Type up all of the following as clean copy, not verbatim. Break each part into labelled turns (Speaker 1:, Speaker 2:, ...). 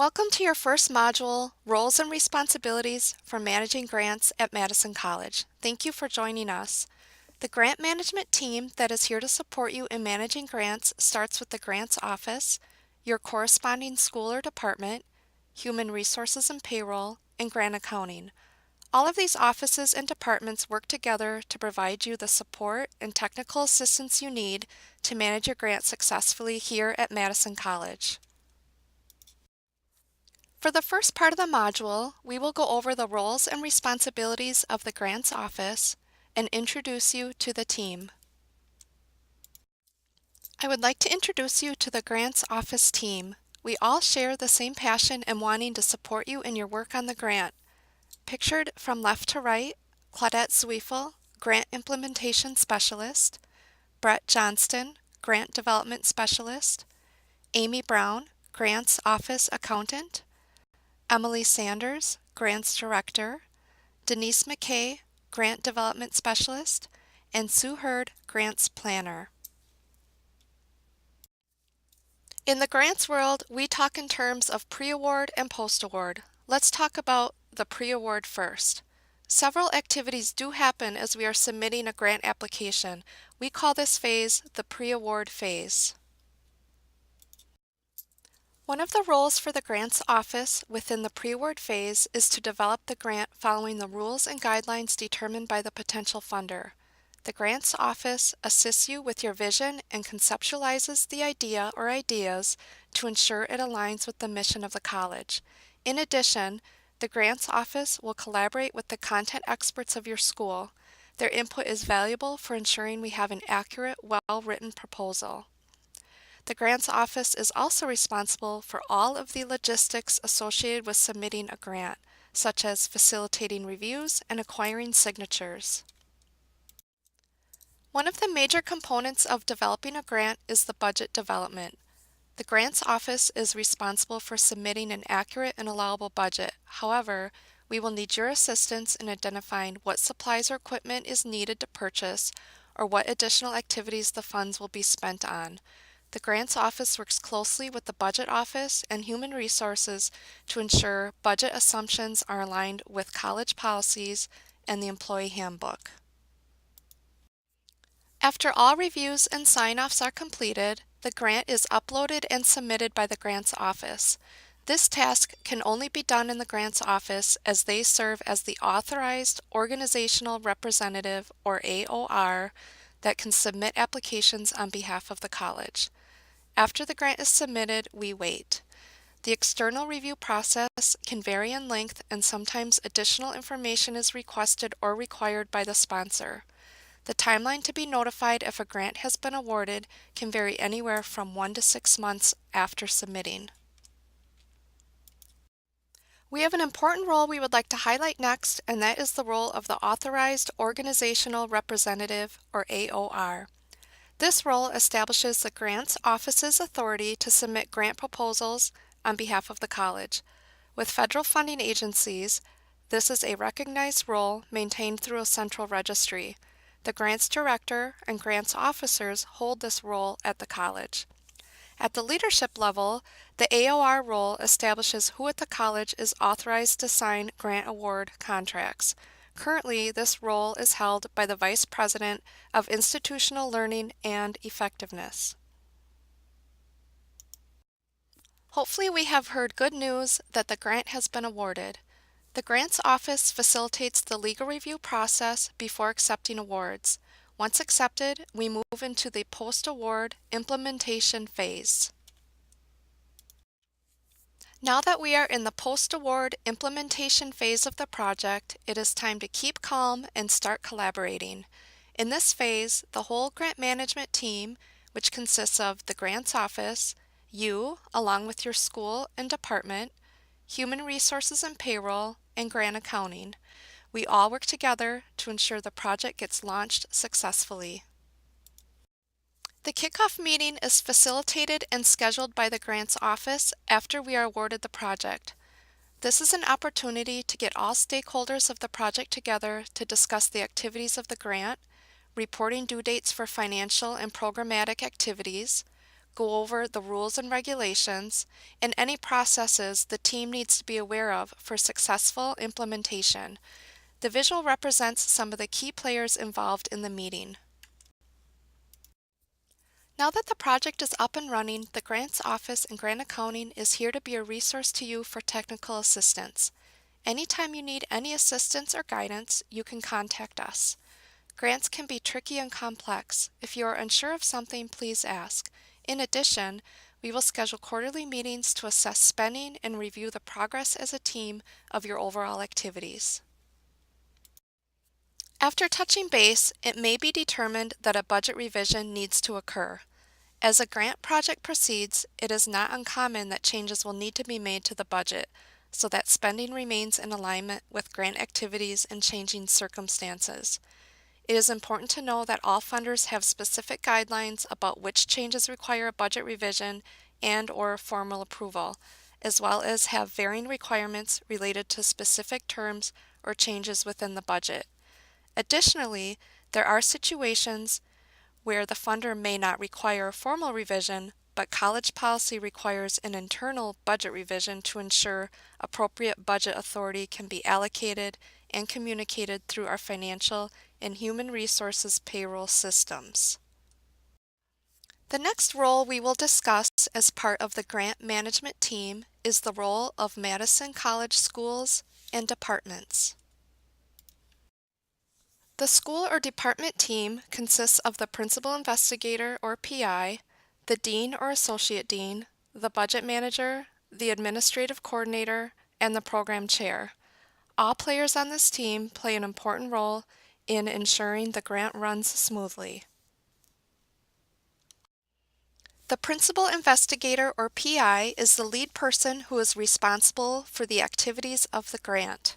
Speaker 1: Welcome to your first module, Roles and Responsibilities for Managing Grants at Madison College. Thank you for joining us. The grant management team that is here to support you in managing grants starts with the Grants Office, your corresponding school or department, Human Resources and Payroll, and Grant Accounting. All of these offices and departments work together to provide you the support and technical assistance you need to manage your grant successfully here at Madison College. For the first part of the module, we will go over the roles and responsibilities of the Grants Office and introduce you to the team. I would like to introduce you to the Grants Office team. We all share the same passion and wanting to support you in your work on the grant. Pictured from left to right, Claudette Zweifel, Grant Implementation Specialist, Brett Johnston, Grant Development Specialist, Amy Brown, Grants Office Accountant, Emily Sanders, Grants Director, Denise McKay, Grant Development Specialist, and Sue Hurd, Grants Planner. In the grants world, we talk in terms of pre-award and post-award. Let's talk about the pre-award first. Several activities do happen as we are submitting a grant application. We call this phase the pre-award phase. One of the roles for the Grants Office within the pre-award phase is to develop the grant following the rules and guidelines determined by the potential funder. The Grants Office assists you with your vision and conceptualizes the idea or ideas to ensure it aligns with the mission of the college. In addition, the Grants Office will collaborate with the content experts of your school. Their input is valuable for ensuring we have an accurate, well-written proposal. The Grants Office is also responsible for all of the logistics associated with submitting a grant, such as facilitating reviews and acquiring signatures. One of the major components of developing a grant is the budget development. The Grants Office is responsible for submitting an accurate and allowable budget. However, we will need your assistance in identifying what supplies or equipment is needed to purchase or what additional activities the funds will be spent on. The Grants Office works closely with the Budget Office and Human Resources to ensure budget assumptions are aligned with college policies and the Employee Handbook. After all reviews and sign-offs are completed, the grant is uploaded and submitted by the Grants Office. This task can only be done in the Grants Office as they serve as the authorized organizational representative, or AOR, that can submit applications on behalf of the college. After the grant is submitted, we wait. The external review process can vary in length and sometimes additional information is requested or required by the sponsor. The timeline to be notified if a grant has been awarded can vary anywhere from 1 to 6 months after submitting. We have an important role we would like to highlight next, and that is the role of the Authorized Organizational Representative, or AOR. This role establishes the Grants Office's authority to submit grant proposals on behalf of the college. With federal funding agencies, this is a recognized role maintained through a central registry. The grants director and grants officers hold this role at the college. At the leadership level, the AOR role establishes who at the college is authorized to sign grant award contracts. Currently, this role is held by the Vice President of Institutional Learning and Effectiveness. Hopefully we have heard good news that the grant has been awarded. The Grants Office facilitates the legal review process before accepting awards. Once accepted, we move into the post-award implementation phase. Now that we are in the post-award implementation phase of the project, it is time to keep calm and start collaborating. In this phase, the whole grant management team, which consists of the Grants Office, you, along with your school and department, Human Resources and Payroll, and Grant Accounting, we all work together to ensure the project gets launched successfully. The kickoff meeting is facilitated and scheduled by the Grants Office after we are awarded the project. This is an opportunity to get all stakeholders of the project together to discuss the activities of the grant, reporting due dates for financial and programmatic activities, go over the rules and regulations, and any processes the team needs to be aware of for successful implementation. The visual represents some of the key players involved in the meeting. Now that the project is up and running, the Grants Office and Grant Accounting is here to be a resource to you for technical assistance. Anytime you need any assistance or guidance, you can contact us. Grants can be tricky and complex. If you are unsure of something, please ask. In addition, we will schedule quarterly meetings to assess spending and review the progress as a team of your overall activities. After touching base, it may be determined that a budget revision needs to occur. As a grant project proceeds, it is not uncommon that changes will need to be made to the budget so that spending remains in alignment with grant activities and changing circumstances. It is important to know that all funders have specific guidelines about which changes require a budget revision and/or formal approval, as well as have varying requirements related to specific terms or changes within the budget. Additionally, there are situations where the funder may not require a formal revision, but college policy requires an internal budget revision to ensure appropriate budget authority can be allocated and communicated through our financial and human resources payroll systems. The next role we will discuss as part of the grant management team is the role of Madison College schools and departments. The school or department team consists of the principal investigator or PI, the dean or associate dean, the budget manager, the administrative coordinator, and the program chair. All players on this team play an important role in ensuring the grant runs smoothly. The principal investigator or PI is the lead person who is responsible for the activities of the grant.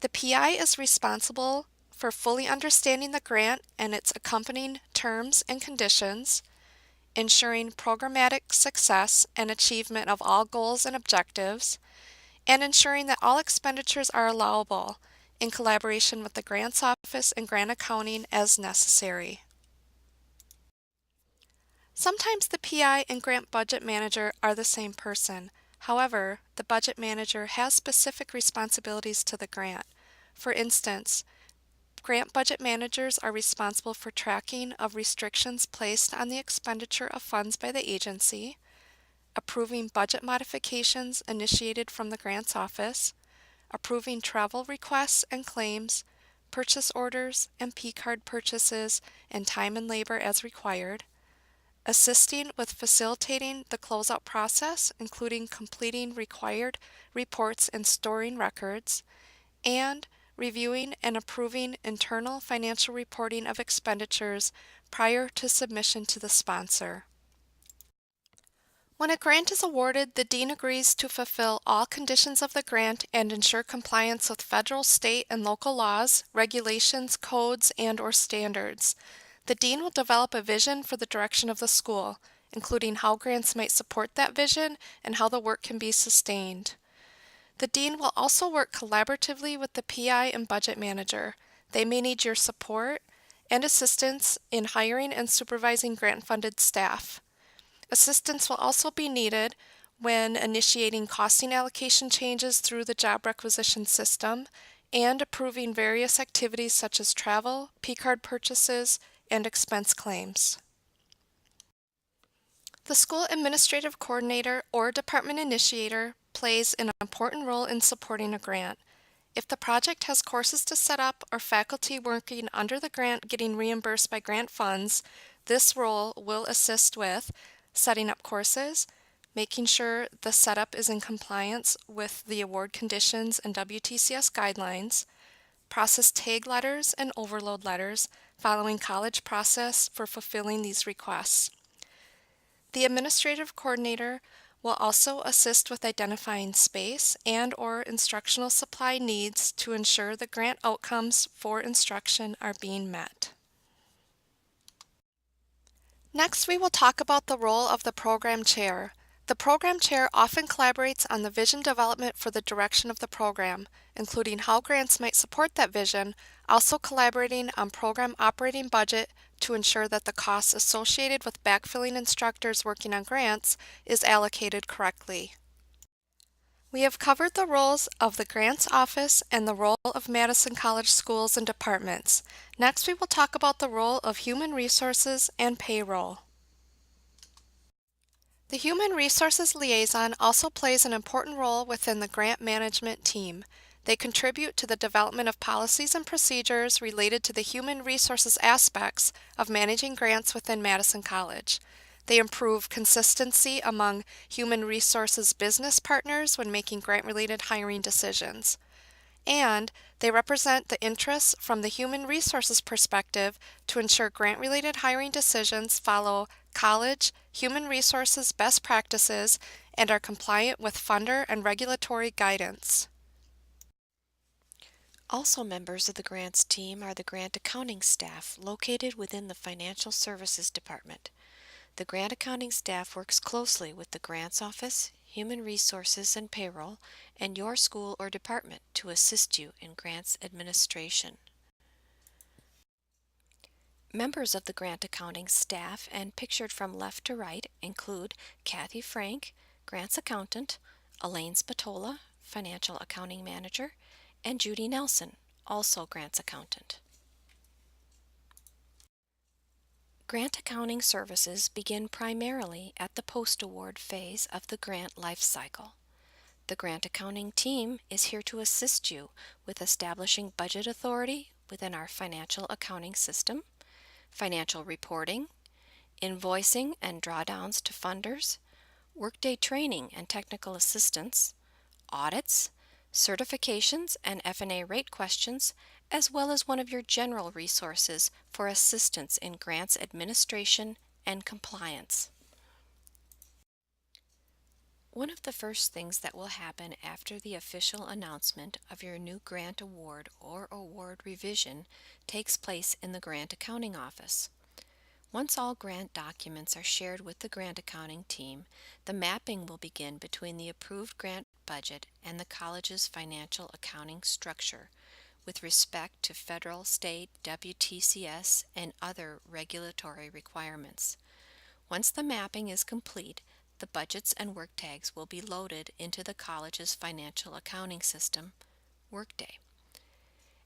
Speaker 1: The PI is responsible for fully understanding the grant and its accompanying terms and conditions, ensuring programmatic success and achievement of all goals and objectives, and ensuring that all expenditures are allowable in collaboration with the Grants Office and Grant Accounting as necessary. Sometimes the PI and Grant Budget Manager are the same person. However, the Budget Manager has specific responsibilities to the grant. For instance, Grant budget managers are responsible for tracking of restrictions placed on the expenditure of funds by the agency, approving budget modifications initiated from the Grants Office, approving travel requests and claims, purchase orders and P-card purchases, and time and labor as required, assisting with facilitating the closeout process, including completing required reports and storing records, and reviewing and approving internal financial reporting of expenditures prior to submission to the sponsor. When a grant is awarded, the dean agrees to fulfill all conditions of the grant and ensure compliance with federal, state, and local laws, regulations, codes, and/or standards. The dean will develop a vision for the direction of the school, including how grants might support that vision and how the work can be sustained. The dean will also work collaboratively with the PI and budget manager. They may need your support and assistance in hiring and supervising grant-funded staff. Assistance will also be needed when initiating costing allocation changes through the job requisition system and approving various activities such as travel, P-card purchases, and expense claims. The school administrative coordinator or department initiator plays an important role in supporting a grant. If the project has courses to set up or faculty working under the grant getting reimbursed by grant funds, this role will assist with setting up courses, making sure the setup is in compliance with the award conditions and WTCS guidelines, process tag letters and overload letters following college process for fulfilling these requests. The administrative coordinator will also assist with identifying space and/or instructional supply needs to ensure the grant outcomes for instruction are being met. Next, we will talk about the role of the program chair. The program chair often collaborates on the vision development for the direction of the program, including how grants might support that vision, also collaborating on program operating budget to ensure that the costs associated with backfilling instructors working on grants is allocated correctly. We have covered the roles of the Grants Office and the role of Madison College schools and departments. Next, we will talk about the role of Human Resources and Payroll. The Human Resources Liaison also plays an important role within the grant management team. They contribute to the development of policies and procedures related to the human resources aspects of managing grants within Madison College. They improve consistency among human resources business partners when making grant-related hiring decisions. And they represent the interests from the human resources perspective to ensure grant-related hiring decisions follow college human resources best practices and are compliant with funder and regulatory guidance.
Speaker 2: Also members of the grants team are the grant accounting staff located within the Financial Services Department. The grant accounting staff works closely with the Grants Office, Human Resources and Payroll, and your school or department to assist you in grants administration. Members of the grant accounting staff, and pictured from left to right, include Kathy Frank, grants accountant, Elaine Spatola, financial accounting manager, and Judy Nelson, also grants accountant. Grant accounting services begin primarily at the post-award phase of the grant life cycle. The grant accounting team is here to assist you with establishing budget authority within our financial accounting system, financial reporting, invoicing and drawdowns to funders, workday training and technical assistance, audits, certifications and F&A rate questions, as well as one of your general resources for assistance in grants administration and compliance. One of the first things that will happen after the official announcement of your new grant award or award revision takes place in the Grant Accounting Office. Once all grant documents are shared with the grant accounting team, the mapping will begin between the approved grant budget and the college's financial accounting structure with respect to federal, state, WTCS, and other regulatory requirements. Once the mapping is complete, the budgets and work tags will be loaded into the college's financial accounting system, Workday.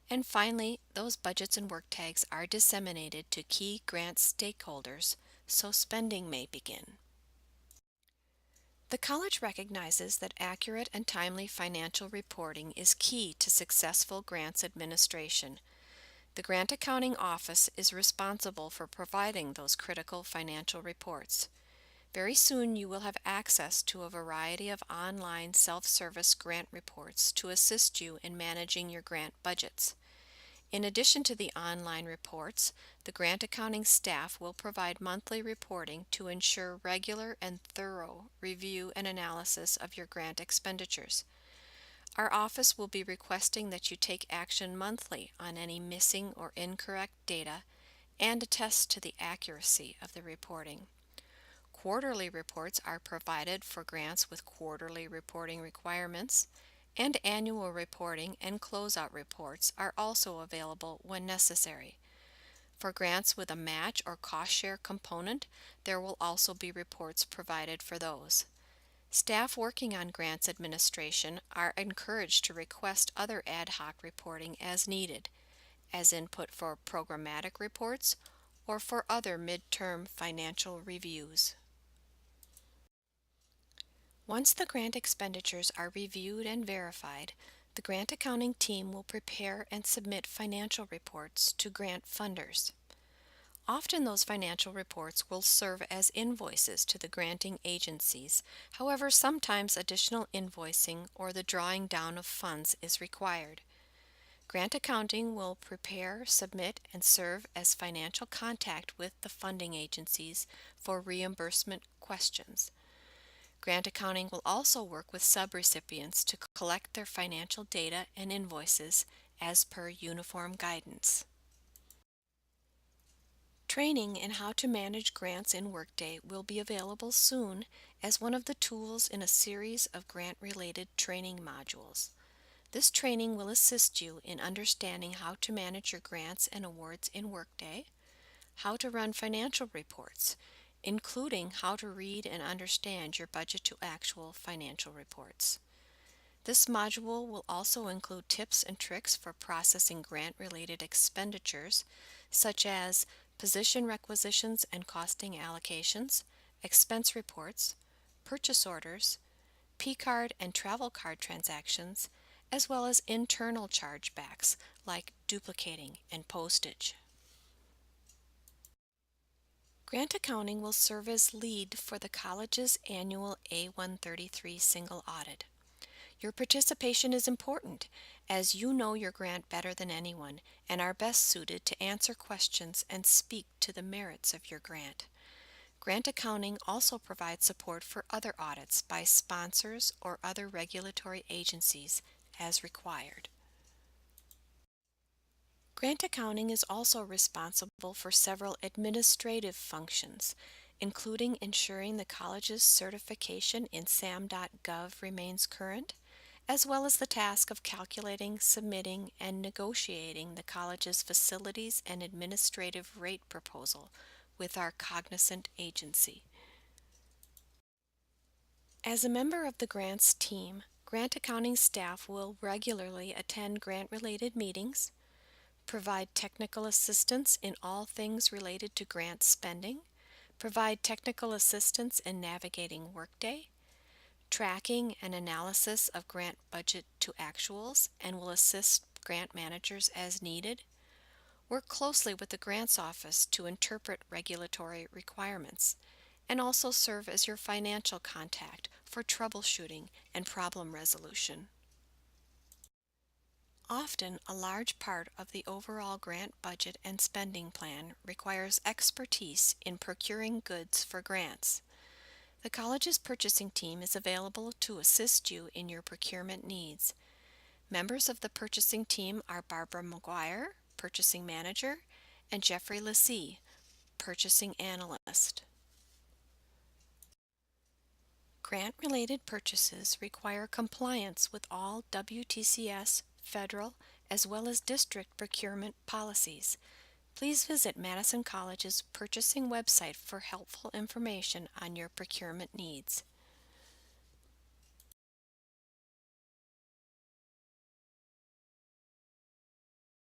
Speaker 2: And finally, those budgets and work tags are disseminated to key grant stakeholders so spending may begin. The college recognizes that accurate and timely financial reporting is key to successful grants administration. The Grant Accounting Office is responsible for providing those critical financial reports. Very soon you will have access to a variety of online self-service grant reports to assist you in managing your grant budgets. In addition to the online reports, the grant accounting staff will provide monthly reporting to ensure regular and thorough review and analysis of your grant expenditures. Our office will be requesting that you take action monthly on any missing or incorrect data and attest to the accuracy of the reporting. Quarterly reports are provided for grants with quarterly reporting requirements, and annual reporting and closeout reports are also available when necessary. For grants with a match or cost share component, there will also be reports provided for those. Staff working on grants administration are encouraged to request other ad hoc reporting as needed, as input for programmatic reports or for other midterm financial reviews. Once the grant expenditures are reviewed and verified, the grant accounting team will prepare and submit financial reports to grant funders. Often those financial reports will serve as invoices to the granting agencies. However, sometimes additional invoicing or the drawing down of funds is required. Grant accounting will prepare, submit, and serve as financial contact with the funding agencies for reimbursement questions. Grant accounting will also work with subrecipients to collect their financial data and invoices as per uniform guidance. Training in how to manage grants in Workday will be available soon, as one of the tools in a series of grant-related training modules. This training will assist you in understanding how to manage your grants and awards in Workday, how to run financial reports, including how to read and understand your budget to actual financial reports. This module will also include tips and tricks for processing grant-related expenditures, such as position requisitions and costing allocations, expense reports, purchase orders, P-card and travel card transactions, as well as internal chargebacks like duplicating and postage. Grant accounting will serve as lead for the college's annual A133 single audit. Your participation is important, as you know your grant better than anyone and are best suited to answer questions and speak to the merits of your grant. Grant accounting also provides support for other audits by sponsors or other regulatory agencies as required. Grant accounting is also responsible for several administrative functions, including ensuring the college's certification in sam.gov remains current, as well as the task of calculating, submitting, and negotiating the college's facilities and administrative rate proposal with our cognizant agency. As a member of the grants team, grant accounting staff will regularly attend grant-related meetings, provide technical assistance in all things related to grant spending, provide technical assistance in navigating Workday, tracking and analysis of grant budget to actuals, and will assist grant managers as needed, work closely with the grants office to interpret regulatory requirements, and also serve as your financial contact for troubleshooting and problem resolution. Often, a large part of the overall grant budget and spending plan requires expertise in procuring goods for grants. The college's purchasing team is available to assist you in your procurement needs. Members of the purchasing team are Barbara McGuire, Purchasing Manager, and Jeffrey Lassie, Purchasing Analyst. Grant-related purchases require compliance with all WTCS, federal, as well as district procurement policies. Please visit Madison College's purchasing website for helpful information on your procurement needs.